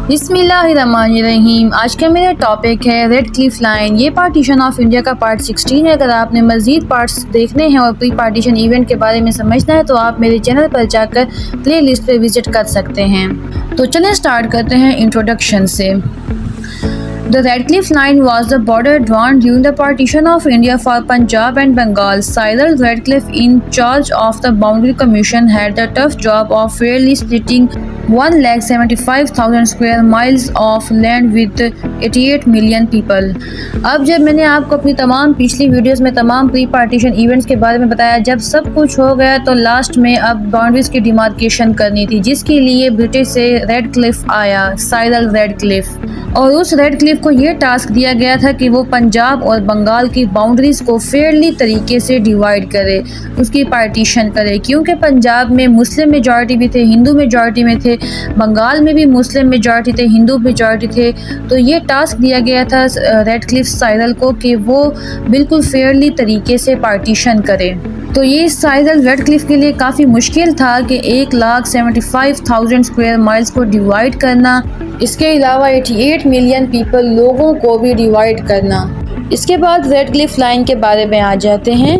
बिस्मिल्लाहिर्रहमानिर्रहीम। आज का मेरा टॉपिक है रेड क्लिफ लाइन। ये पार्टीशन ऑफ इंडिया का पार्ट 16 है। अगर आपने मज़ीद पार्ट्स देखने हैं और प्री पार्टीशन इवेंट के बारे में समझना है तो आप मेरे चैनल पर जाकर प्ले लिस्ट पर विज़िट कर सकते हैं। तो चलें स्टार्ट करते हैं इंट्रोडक्शन से। The Radcliffe Line was the border drawn during the partition of India for Punjab and Bengal. Cyril Radcliffe, in charge of the Boundary Commission, had the tough job of fairly splitting 1,75,000 square miles of land with 88 million people. अब जब मैंने आपको अपनी तमाम पिछली videos में तमाम pre partition events के बारे में बताया, जब सब कुछ हो गया तो लास्ट में अब बाउंड्रीज की डिमार्केशन करनी थी, जिसके लिए ब्रिटिश से रेडक्लिफ आया, साइरल रेडक्लिफ। और उस रेडक्लिफ को ये टास्क दिया गया था कि वो पंजाब और बंगाल की बाउंड्रीज को फेयरली तरीके से डिवाइड करे, उसकी पार्टीशन करे, क्योंकि पंजाब में मुस्लिम मेजॉरिटी भी थे, हिंदू मेजॉरिटी में थे, बंगाल में भी मुस्लिम मेजॉरिटी थे, हिंदू मेजॉरिटी थे। तो ये टास्क दिया गया था रेडक्लिफ साइरल को कि वो बिल्कुल फेयरली तरीके से पार्टीशन करे। तो ये साइरल रेडक्लिफ के लिए काफ़ी मुश्किल था कि 1,75,000 स्क्वायर माइल्स को डिवाइड करना, इसके अलावा 88 मिलियन पीपल लोगों को भी डिवाइड करना। इसके बाद रेडक्लिफ लाइन के बारे में आ जाते हैं।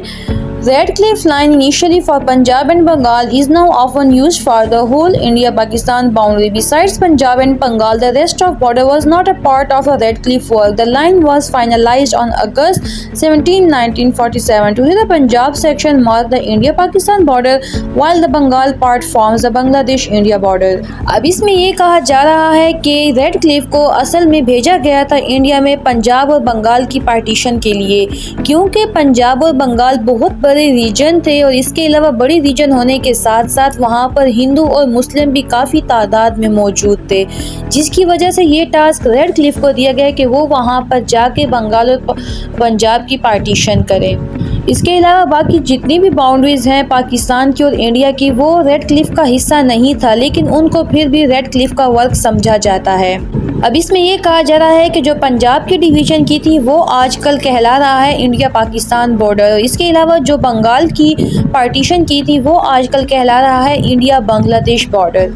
Radcliffe Line, initially for Punjab and Bengal, is now often used for the whole India-Pakistan boundary. Besides Punjab and Bengal, the rest of border was not a part of the Radcliffe work. The line was finalized on August 17, 1947. Today, the Punjab section marks the India-Pakistan border, while the Bengal part forms the Bangladesh-India border. अब इसमें ये कहा जा रहा है कि Radcliffe को असल में भेजा गया था इंडिया में पंजाब और बंगाल की पार्टीशन के लिए, क्योंकि पंजाब और बंगाल बहुत बड़े रीजन थे और इसके अलावा बड़ी रीजन होने के साथ साथ वहाँ पर हिंदू और मुस्लिम भी काफ़ी तादाद में मौजूद थे, जिसकी वजह से ये टास्क रेडक्लिफ को दिया गया कि वो वहाँ पर जाके बंगाल और पंजाब की पार्टीशन करें। इसके अलावा बाकी जितनी भी बाउंड्रीज़ हैं पाकिस्तान की और इंडिया की, वो रेडक्लिफ का हिस्सा नहीं था, लेकिन उनको फिर भी रेडक्लिफ का वर्क समझा जाता है। अब इसमें ये कहा जा रहा है कि जो पंजाब की डिवीज़न की थी वो आजकल कहला रहा है इंडिया पाकिस्तान बॉर्डर। इसके अलावा जो बंगाल की पार्टीशन की थी वो आजकल कहला रहा है India Bangladesh border.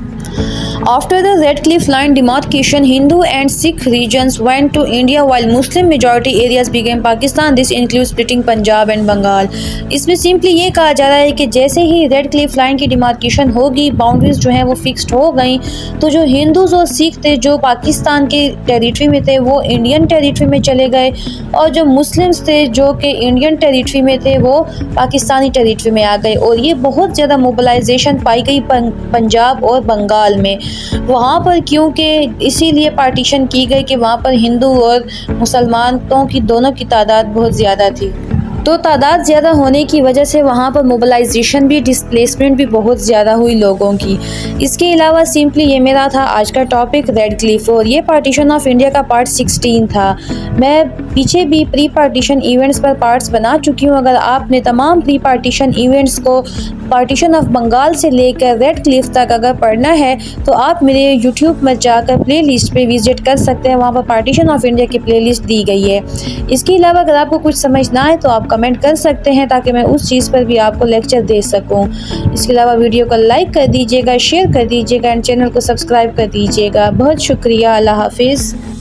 After the Radcliffe Line demarcation, Hindu and Sikh regions went to India while Muslim majority areas became Pakistan. This includes splitting Punjab and Bengal. इसमें सिंपली ये कहा जा रहा है कि जैसे ही रेडक्लिफ लाइन की डिमार्केशन होगी, बाउंड्रीज जो हैं वो फिक्स्ड हो गई, तो जो हिंदूज और सिख थे जो पाकिस्तान के टेरिटरी में थे वो इंडियन टेरिटरी में चले गए, और जो मुस्लिम्स थे जो कि इंडियन टेरिटरी में थे वो पाकिस्तानी टेरिटरी में आ गए। और ये बहुत ज़्यादा मोबिलाइजेशन पाई गई पंजाब और बंगाल में वहाँ पर, क्योंकि इसीलिए पार्टीशन की गई कि वहाँ पर हिंदू और मुसलमानों की दोनों की तादाद बहुत ज़्यादा थी। तो तादाद ज़्यादा होने की वजह से वहाँ पर मोबिलाइजेशन भी, डिस्प्लेसमेंट भी बहुत ज़्यादा हुई लोगों की। इसके अलावा सिंपली ये मेरा था आज का टॉपिक रेडक्लिफ, और ये पार्टीशन ऑफ इंडिया का पार्ट 16 था। मैं पीछे भी प्री पार्टीशन इवेंट्स पर पार्ट्स बना चुकी हूँ। अगर आपने तमाम प्री पार्टीशन इवेंट्स को पार्टीशन ऑफ बंगाल से लेकर रेडक्लिफ तक अगर पढ़ना है तो आप मेरे यूट्यूब में जाकर प्ले लिस्ट पर विज़िट कर सकते हैं, वहाँ पर पार्टीशन ऑफ इंडिया की प्ले लिस्ट दी गई है। इसके अलावा अगर आपको कुछ समझना है तो आप कमेंट कर सकते हैं ताकि मैं उस चीज़ पर भी आपको लेक्चर दे सकूं। इसके अलावा वीडियो को लाइक कर दीजिएगा, शेयर कर दीजिएगा एंड चैनल को सब्सक्राइब कर दीजिएगा। बहुत शुक्रिया। अल्लाह हाफिज़।